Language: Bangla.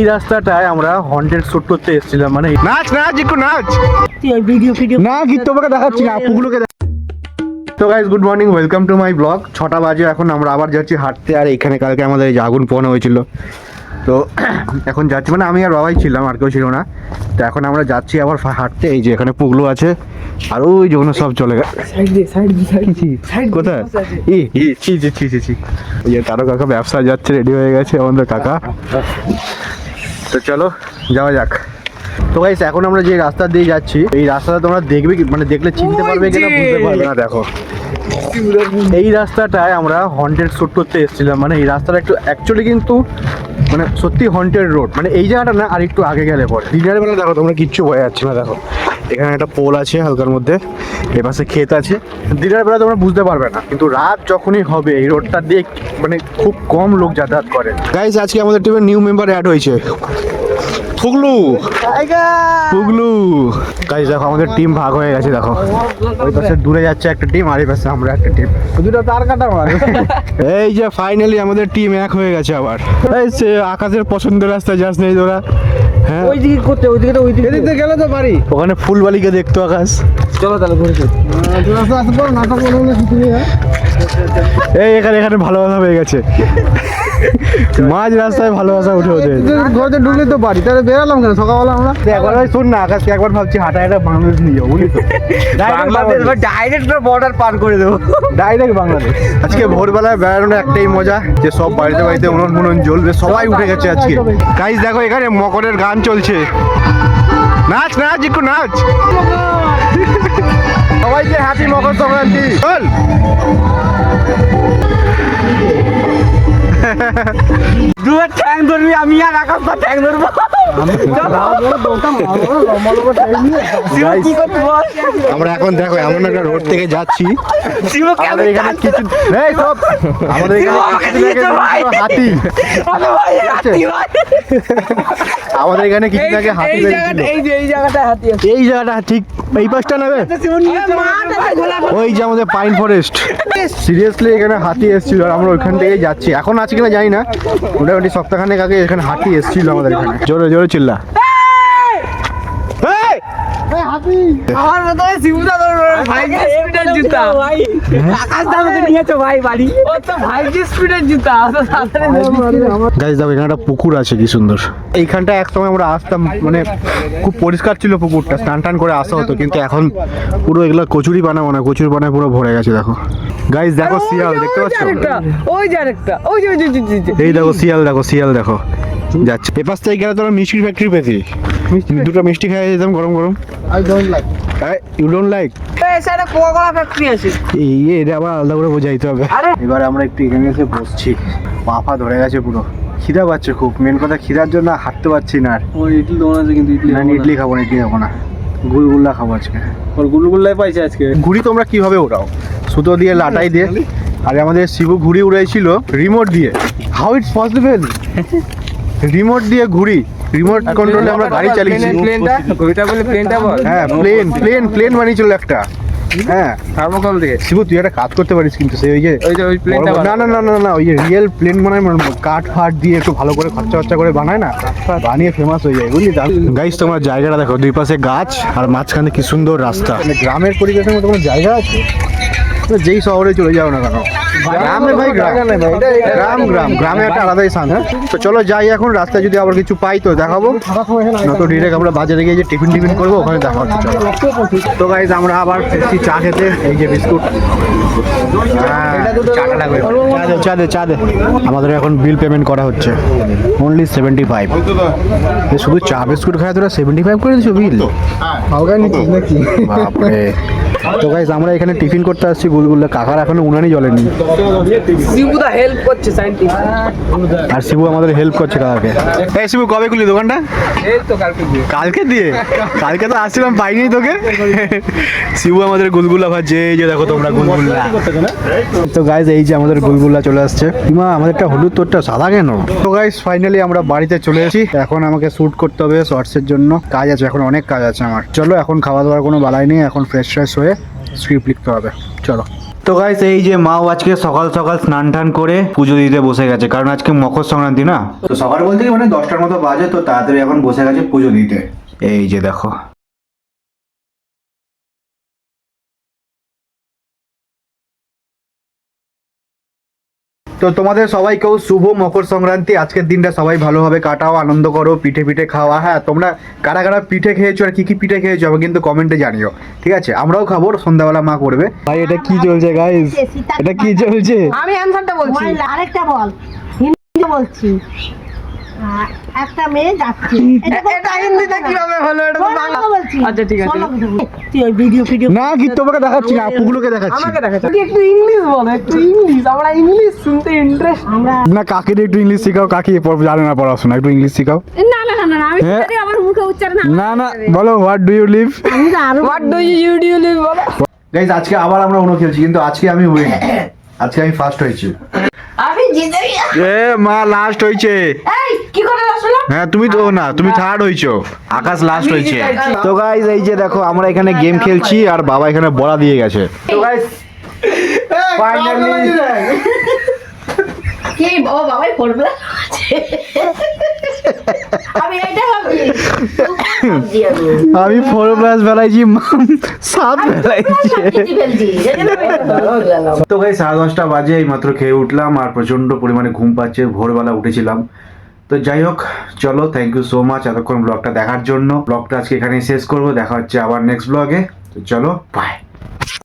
এই রাস্তাটায় আমরা হন্টেড শুট করতে এসেছিলাম, মানে নাচ একটু নাচ না, গীত তোমাকে দেখাচ্ছি না, পুগুলোকে। তো guys, good morning, welcome to my blog. 6টা বাজে, এখন আমরা আবার যাচ্ছি হাঁটতে। আর এখানে কালকে আমাদের এই যে আগুন পোহানো হয়েছিল, তো এখন যাচ্ছি, মানে আমি আর বাবাই ছিলাম, আর কেউ ছিল না। তো এখন আমরা যাচ্ছি আবার হাঁটতে। এই যে এখানে পুগলু আছে, আর ওই যে ওখানে সব চলে গেছে। কোথায় ওই যে তারও কাকা ব্যবসা যাচ্ছে, রেডি হয়ে গেছে আমাদের কাকা। তো চলো যাওয়া যাক। তো গাইস, এখন আমরা যে রাস্তা দিয়ে যাচ্ছি, এই রাস্তাটা তোমরা দেখবে, মানে দেখলে চিনতে পারবে কিনা বুঝতে পারবে না। দেখো, এই রাস্তাটায় আমরা হন্টেড শুট করতে এসেছিলাম, মানে এই রাস্তাটা একটু অ্যাকচুয়ালি কিন্তু মানে সত্যি হন্টেড রোড। মানে এই জায়গাটা না, আর একটু আগে গেলে পরে দিনের বেলা দেখো তোমরা কিচ্ছু ভয় যাচ্ছে না। দেখো এখানে একটা পোল আছে হালকার মধ্যে, এপাশে ক্ষেত আছে। দিনের বেলা তোমরা বুঝতে পারবে না, কিন্তু রাত যখনই হবে এই রোডটা দিয়ে মানে খুব কম লোক যাতায়াত করে। গাইস, আজকে আমাদের টিমের নিউ মেম্বার অ্যাড হয়েছে, পুগলু। গাইস দেখো, আমাদের টিম ভাগ হয়ে গেছে। দেখো ওই পাশে দূরে যাচ্ছে একটা টিম, আর এই পাশে আমরা একটা টিম। দুটো তার কাটা মারে। এই যে ফাইনালি আমাদের টিম এক হয়ে গেছে আবার। এই সে আকাশের পছন্দের রাস্তায় যাস নেই তোরা। হ্যাঁ, ওই দিকে করতে, ওই দিকে তো ওই দিকে গেলে তো পারি। ওখানে ফুলবালিকে দেখতো আকাশ। চলো তাহলে ঘুরে চল। এই এখানে ভালোবাসা হয়ে গেছে, মাঝ রাস্তায় ভালোবাসা উঠে ওঠে। ঘরে ঢুকলে তো বাড়ি, তাহলে বেরালাম কেন সকালবেলা আমরা? একবার শোন না আকাশকে, একবার ভাবছি হাঁটা বাংলাদেশ নিয়ে যাবো, বুঝলি তো? ডাইরেক্ট বর্ডার পার করে দেবো, ডাইরেক্ট বাংলাদেশ। আজকে ভোরবেলায় বেড়ানোর একটাই মজা, যে সব বাড়িতে বাড়িতে উনুন জ্বলবে, সবাই উঠে গেছে আজকে। গাইস দেখো, এখানে মকরের গান চলছে, নাচ একটু নাচ। সবাইকে হ্যাপি মকর সংক্রান্তি। চল দুয়ার ঠ্যাং ধরবি, আমি আর আকাশ ঠ্যাং ধরবো। আমরা এখন দেখো এমন একটা রোড থেকে যাচ্ছি, আমাদের এখানে কিছু আমাদের হাতি, আমাদের এখানে কিছু আগে হাতি, এই জায়গাটা ঠিক এই পাশটা নেবে, ওই যে আমাদের পাইন ফরেস্ট। সিরিয়াসলি এখানে হাতি এসেছিল, আর আমরা ওইখান থেকেই যাচ্ছি। এখন আছে কিনা জানি না, মোটামুটি সপ্তাহখানেক আগে এখানে হাতি এসেছিল আমাদের এখানে। জোরে জোরে চিল্লা। পুকুর আছে কি সুন্দর এইখানটা। একসময় আমরা আসতাম, মানে খুব পরিষ্কার ছিল পুকুরটা, স্নান টান করে আসা হতো, কিন্তু এখন পুরো এগুলো কচুরি পানা পুরো ভরে গেছে। দেখো গাইস, দেখো শিয়াল দেখতে পাচ্ছ? এই দেখো শিয়াল, দেখো যাচ্ছে। এপাশ থেকে গেলে তোরা মিষ্টির ফ্যাক্টরি পেতি, দুটো মিষ্টি খাই যেতাম গরম গরম। You don't like? এটা আবার আলাদা করে বোঝাইতে হবে। এবার আমরা একটু এখানে এসে বসছি, পা ধরে গেছে পুরো, খিদা পাচ্ছে খুব। মেন কথা, খিদার জন্য হাঁটতে পারছি না। আর ইডলি দোকান আছে, কিন্তু ইডলি খাবো না, গুলগুল্লা খাবো আজকে। গুলগুল্লাই পাইছে আজকে। ঘুড়ি তোমরা কিভাবে ওড়াও? সুতো দিয়ে, লাটাই দিয়ে। আর আমাদের শিবু ঘুড়ি উড়াইছিল রিমোট দিয়ে। How it's possible? রিমোট দিয়ে ঘুড়ি, রিমোট কন্ট্রোলে আমরা গাড়ি চালিয়েছি। হ্যাঁ, প্লেন বানিয়েছিল একটা। হ্যাঁ, থার্মোকল দিয়ে। শিবু তুই একটা কাজ করতে পারিস কিন্তু, সেই ওই যে প্লেনটা, না ওই যে রিয়েল প্লেন বানায়, কাঠ ফাট দিয়ে একটু ভালো করে খরচা করে বানায় না, বানিয়ে ফেমাস হয়ে যায়, বুঝলি? গাইস তোমরা জায়গাটা দেখো, দুই পাশে গাছ আর মাঝখানে কি সুন্দর রাস্তা। গ্রামের পরিবেশের মতো কোনো জায়গা আছে? যেই শহরে চলে যাও না কেন, গ্রামে ভাই গ্রামে একটা আলাদাই শান। হ্যাঁ, তো চলো যাই এখন। রাস্তায় যদি আবার কিছু পাই তো দেখাবো, নয়তো ডিরেক্ট আমরা বাজারে গিয়ে যে টিফিন করবো, ওখানে দেখা হচ্ছে। চলো। তো গাইস, আমরা আবার এসেছি চা খেতে। এই যে বিস্কুট, চা দে। আমাদের এখন বিল পেমেন্ট করা হচ্ছে, অনলি 75। শুধু চা বিস্কুট খায় তোরা 75 করে দিচ্ছ বিল? বাপরে। তো গাইস, আমরা এখানে টিফিন করতে আসছি গুলগুল্লা। কাকার এখনো উনানি জ্বলেনি, আর শিবু আমাদের হেল্প করছে কাকাকে। এই শিবু, কবে খুলি দোকানটা? কালকে তো আসছিলাম, পাইনি তোকে। শিবু আমাদের গুলগুল্লা ভাজছে, এই যে দেখো তোমরা গুলগুল্লা। তো গাইস, এই যে আমাদের গুলগুল্লা চলে আসছে। ইমা, আমাদেরটা হলুদ, তোরটা সাদা কেন? তো গাইস, ফাইনালি আমরা বাড়িতে চলে এসেছি। এখন আমাকে শুট করতে হবে শর্টসের জন্য, কাজ আছে, এখন অনেক কাজ আছে আমার। চলো, এখন খাওয়া দাওয়ার কোনো বালাই নেই, এখন ফ্রেশ হয়ে স্ক্রিপ্ট লিখতে হবে। চলো। তো গাইস এই যে মাও আজকে সকাল সকাল স্নান টান করে পুজো দিতে বসে গেছে, কারণ আজকে মকর সংক্রান্তি না। তো সকাল বলতে কি মানে 10টার মতো বাজে, তো তাড়াতাড়ি এখন বসে গেছে পুজো দিতে। এই যে দেখো। তো তোমাদের সবাইকেও শুভ মকর সংক্রান্তি। আজকের দিনটা সবাই ভালোভাবে কাটাও, আনন্দ করো, পিঠে পিঠে খাওয়া। হ্যাঁ, তোমরা কারা কারা পিঠে খেয়েছো আর কি কি পিঠে খেয়েছো আমি কিন্তু কমেন্টে জানিও, ঠিক আছে? আমরাও খাবো, সন্ধ্যাবেলা মা করবে। ভাই এটা কি চলছে গাইস? এটা কি চলছে? আমি অ্যানসারটা বলছি। আরেকটা বল, হিন্দি বলছি। একটা মেয়ে যাচ্ছে, এটা হিন্দিতে কিভাবে হলো? এটা তো বাংলা বলছি। আচ্ছা ঠিক আছে। তুই ওই ভিডিও না কি তোমাকে দেখাচ্ছি না, আপুগুলোকে দেখাচ্ছি। আমাকে দেখাচ্ছ। একটু ইংলিশ বলো, একটু ইংলিশ। আমরা ইংলিশ শুনতে ইন্টারেস্ট। আমরা না কাকে একটু ইংলিশ শেখাও, কাকি জানে না পড়াশোনা, একটু ইংলিশ শেখাও। না না না না আমি হ্যাঁ। সেটা আমার মুখে উচ্চারণ না না বলো, হোয়াট ডু ইউ লিভ? আমি তো আরো হোয়াট ডু ইউ লিভ বলো। গাইস আজকে আবার আমরা উনো খেলছি, কিন্তু আজকে আমি উইন, আজকে আমি ফার্স্ট হয়েছি। আমি জিতে গেছি। এ মা লাস্ট হয়েছে। এই কি করে আসলো? হ্যাঁ তুমি তো না, তুমি থার্ড হয়েছো, আকাশ লাস্ট হয়েছে। তো গাইস এই যে দেখো আমরা এখানে গেম খেলছি আর বাবা এখানে বড়া দিয়ে গেছে। তো গাইস ফাইনালি কি ও বাবাই পড়বে আমি এটা ভাবছি আমি 4+ বেলাইছি, 7 বেলাইছি। তো গাইস 10:30 বাজে, এই মাত্র খেয়ে উঠলাম আর প্রচন্ড পরিমাণে ঘুম পাচ্ছে, ভোরবেলা উঠেছিলাম। তো যাই হোক চলো, থ্যাংক ইউ সো মাচ এতক্ষণ ব্লগটা দেখার জন্য। ব্লগটা আজকে এখানেই শেষ করবো, দেখা হচ্ছে আবার নেক্সট ব্লগে। তো চলো বাই।